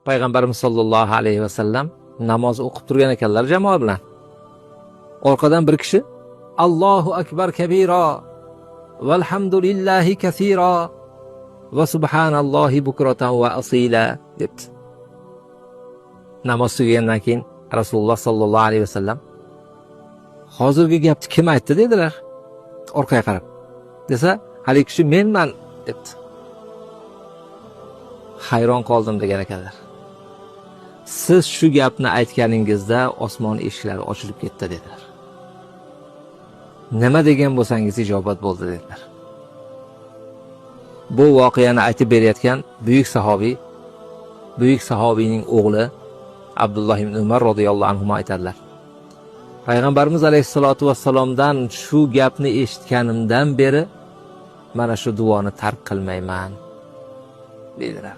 payg'ambarimiz sollallohu alayhi vasallam namoz o'qib turgan ekanlar jamoa bilan. Orqadan bir kishi Allohu akbar kabira valhamdulillahi kaseera va subhanallohi bukratan va asila debdi. Namoz tugagandan keyin Rasululloh sollallohu alayhi vasallam hozirgi gapni kim aytdi dedilar. Orqaga qarab. Desa, haligi kishi menman debdi. Hayron qoldim degan ekanlar. Siz shu gapni aytganingizda osmon eshiklari ochilib ketdi dedilar. Nima degan bo'lsangiz ijobat bo'ldi dedilar. Bu voqeani aytib berayotgan buyuk sahobiyning o'g'li Abdulloh ibn Umar radhiyallohu anhu aytadilar. Payg'ambarimiz alayhisolatu vassalomdan shu gapni eshitganimdan beri mana shu duoni tark qilmayman dedilar.